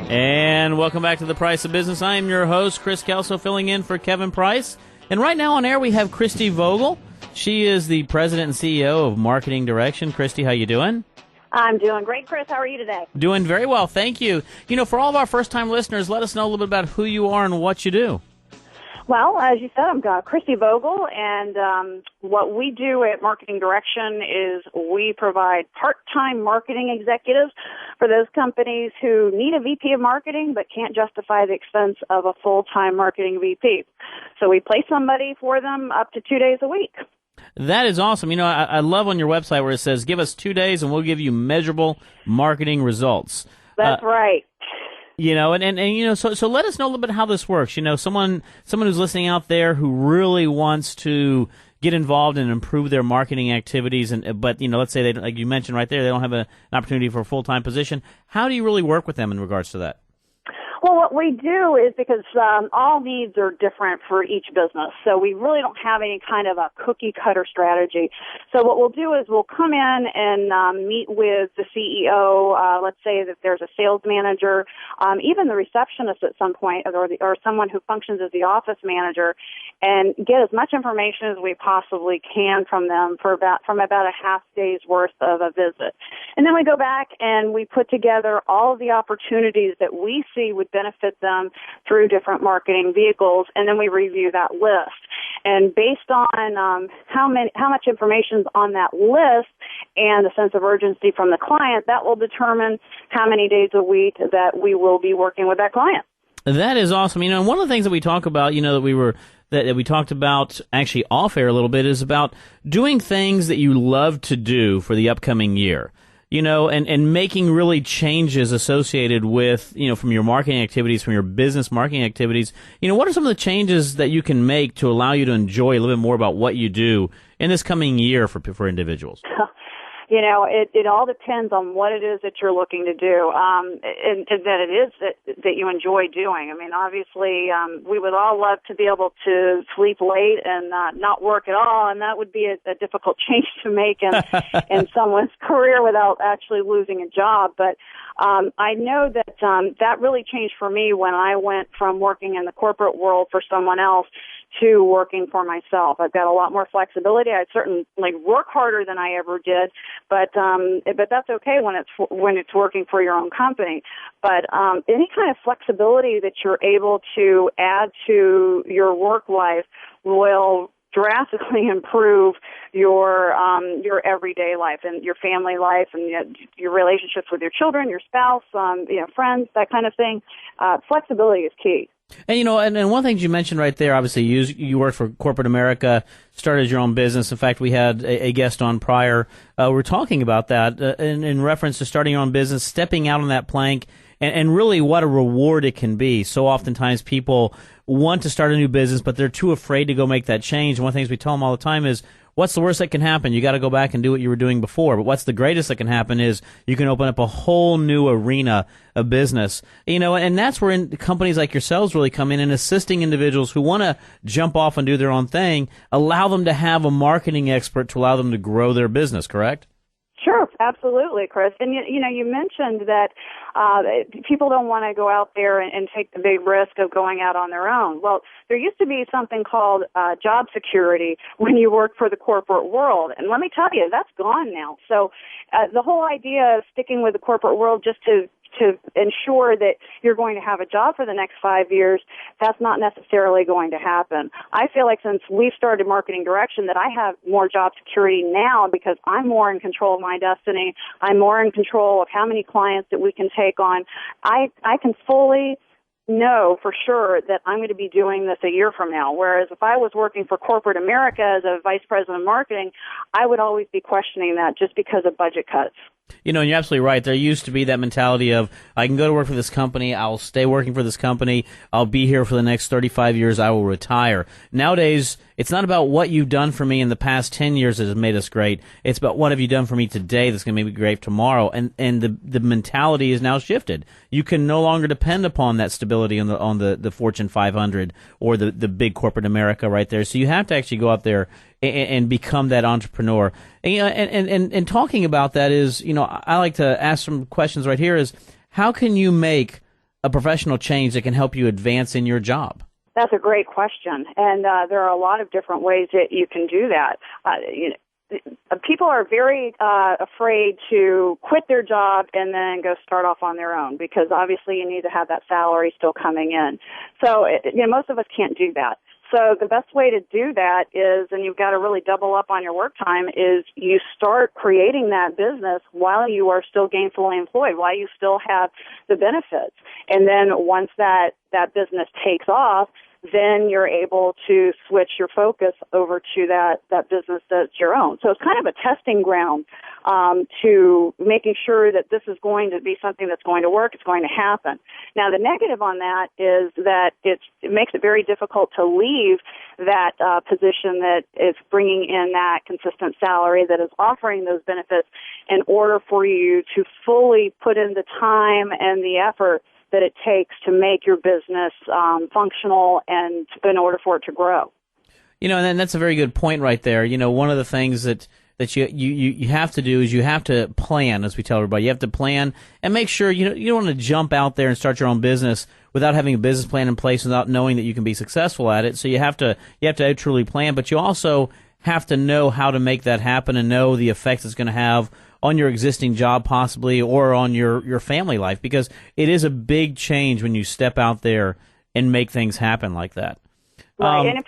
And welcome back to The Price of Business. I am your host, Chris Kelso, filling in for Kevin Price. And right now on air we have Christy Vogel. She is the president and CEO of Marketing Direction. Christy, how you doing? I'm doing great, Chris. How are you today? Doing very well, thank you. You know, for all of our first-time listeners, let us know a little bit about who you are and what you do. Well, as you said, I'm Christy Vogel, and what we do at Marketing Direction is we provide part-time marketing executives for those companies who need a VP of marketing but can't justify the expense of a full-time marketing VP. So we place somebody for them up to 2 days a week. That is awesome. You know, I love on your website where it says, give us 2 days and we'll give you measurable marketing results. That's right. You know, and you know, so let us know a little bit how this works. You know, someone who's listening out there who really wants to get involved and improve their marketing activities, but you know, let's say they, like you mentioned right there, they don't have an opportunity for a full-time position. How do you really work with them in regards to that? Well, what we do is because all needs are different for each business, so we really don't have any kind of a cookie-cutter strategy. So what we'll do is we'll come in and meet with the CEO. Let's say that there's a sales manager, even the receptionist at some point, or someone who functions as the office manager, and get as much information as we possibly can from them from about a half day's worth of a visit. And then we go back and we put together all of the opportunities that we see would benefit them through different marketing vehicles, and then we review that list. And based on how much information is on that list and the sense of urgency from the client, that will determine how many days a week that we will be working with that client. That is awesome. You know, and one of the things that we talk about, you know, that we talked about actually off air a little bit is about doing things that you love to do for the upcoming year. You know, and making really changes associated with, you know, from your marketing activities, from your business marketing activities. You know, what are some of the changes that you can make to allow you to enjoy a little bit more about what you do in this coming year for individuals? You know, it all depends on what it is that you're looking to do, and that it is that you enjoy doing. I mean, obviously, we would all love to be able to sleep late and not work at all, and that would be a difficult change to make in someone's career without actually losing a job. But I know that that really changed for me when I went from working in the corporate world for someone else to working for myself. I've got a lot more flexibility. I certainly work harder than I ever did, but that's okay when it's working for your own company. But any kind of flexibility that you're able to add to your work life will drastically improve your everyday life and your family life and your relationships with your children, your spouse, friends, that kind of thing. Flexibility is key. And, you know, and one of the things you mentioned right there, obviously, you worked for corporate America, started your own business. In fact, we had a guest on prior. We were talking about that in reference to starting your own business, stepping out on that plank, and really what a reward it can be. So oftentimes people want to start a new business, but they're too afraid to go make that change. And one of the things we tell them all the time is, what's the worst that can happen? You got to go back and do what you were doing before. But what's the greatest that can happen is you can open up a whole new arena of business. You know, and that's where companies like yourselves really come in and assisting individuals who want to jump off and do their own thing, allow them to have a marketing expert to allow them to grow their business, correct? Sure, absolutely, Chris. And you mentioned that people don't want to go out there and take the big risk of going out on their own. Well, there used to be something called job security when you worked for the corporate world, and let me tell you, that's gone now. So the whole idea of sticking with the corporate world just to ensure that you're going to have a job for the next 5 years, that's not necessarily going to happen. I feel like since we've started Marketing Direction that I have more job security now because I'm more in control of my destiny. I'm more in control of how many clients that we can take on. I can fully know for sure that I'm going to be doing this a year from now. Whereas if I was working for corporate America as a vice president of marketing, I would always be questioning that just because of budget cuts. You know, and you're absolutely right. There used to be that mentality of, I can go to work for this company, I'll stay working for this company, I'll be here for the next 35 years, I will retire. Nowadays, it's not about what you've done for me in the past 10 years that has made us great. It's about what have you done for me today that's going to make me great tomorrow. And the mentality is now shifted. You can no longer depend upon that stability on the Fortune 500 or the big corporate America right there. So you have to actually go out there and become that entrepreneur. And talking about that is, I like to ask some questions right here is, how can you make a professional change that can help you advance in your job? That's a great question, and there are a lot of different ways that you can do that. People are very afraid to quit their job and then go start off on their own, because obviously you need to have that salary still coming in. So, most of us can't do that. So the best way to do that is, and you've got to really double up on your work time, is you start creating that business while you are still gainfully employed, while you still have the benefits. And then once that business takes off, then you're able to switch your focus over to that business that's your own. So it's kind of a testing ground to making sure that this is going to be something that's going to work, it's going to happen. Now, the negative on that is that it makes it very difficult to leave that position that is bringing in that consistent salary, that is offering those benefits, in order for you to fully put in the time and the effort that it takes to make your business functional and in order for it to grow. And that's a very good point right there. One of the things that you have to do is you have to plan, as we tell everybody. You have to plan and make sure you don't want to jump out there and start your own business without having a business plan in place, without knowing that you can be successful at it. So you have to truly plan, but you also have to know how to make that happen and know the effects it's going to have on your existing job possibly, or on your family life, because it is a big change when you step out there and make things happen like that. Right, and if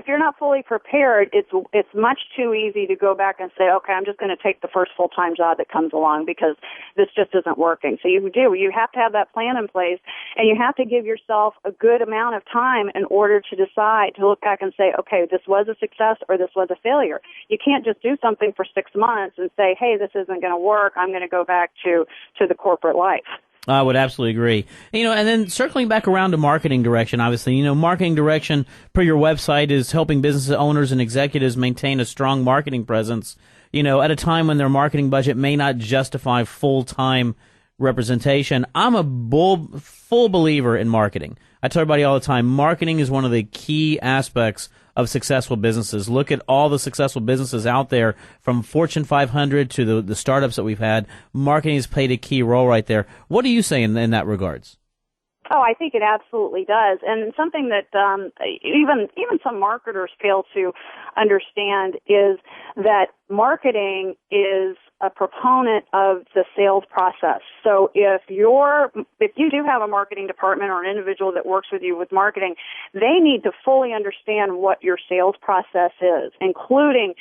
you're not fully prepared, it's much too easy to go back and say, okay, I'm just going to take the first full-time job that comes along because this just isn't working. So you have to have that plan in place, and you have to give yourself a good amount of time in order to decide, to look back and say, okay, this was a success or this was a failure. You can't just do something for 6 months and say, hey, this isn't going to work, I'm going to go back to the corporate life. I would absolutely agree. And then circling back around to marketing direction, obviously, marketing direction per your website is helping business owners and executives maintain a strong marketing presence, at a time when their marketing budget may not justify full-time representation. I'm a full believer in marketing. I tell everybody all the time, marketing is one of the key aspects of successful businesses. Look at all the successful businesses out there, from Fortune 500 to the startups that we've had. Marketing has played a key role right there. What do you say in that regards? Oh, I think it absolutely does, and something that even some marketers fail to understand is that marketing is a proponent of the sales process. So if you do have a marketing department or an individual that works with you with marketing, they need to fully understand what your sales process is, including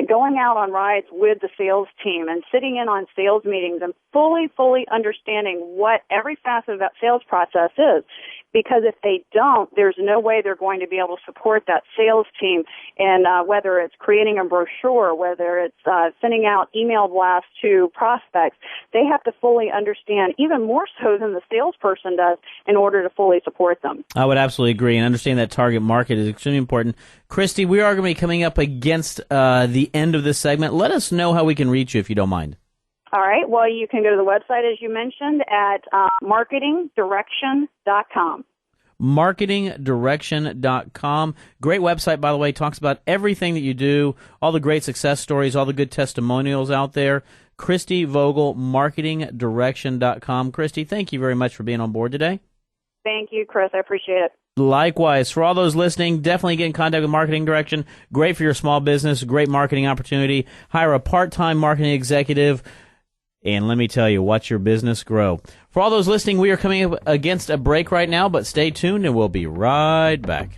going out on rides with the sales team and sitting in on sales meetings and fully understanding what every facet of that sales process is. Because if they don't, there's no way they're going to be able to support that sales team. And whether it's creating a brochure, whether it's sending out email blasts to prospects, they have to fully understand, even more so than the salesperson does, in order to fully support them. I would absolutely agree, and understand that target market is extremely important. Christy, we are going to be coming up against the end of this segment. Let us know how we can reach you, if you don't mind. All right. Well, you can go to the website, as you mentioned, at marketingdirection.com. marketingdirection.com. Great website, by the way. Talks about everything that you do, all the great success stories, all the good testimonials out there. Christy Vogel, marketingdirection.com. Christy, thank you very much for being on board today. Thank you, Chris. I appreciate it. Likewise. For all those listening, definitely get in contact with Marketing Direction. Great for your small business, great marketing opportunity. Hire a part-time marketing executive, and let me tell you, watch your business grow. For all those listening, we are coming up against a break right now, but stay tuned and we'll be right back.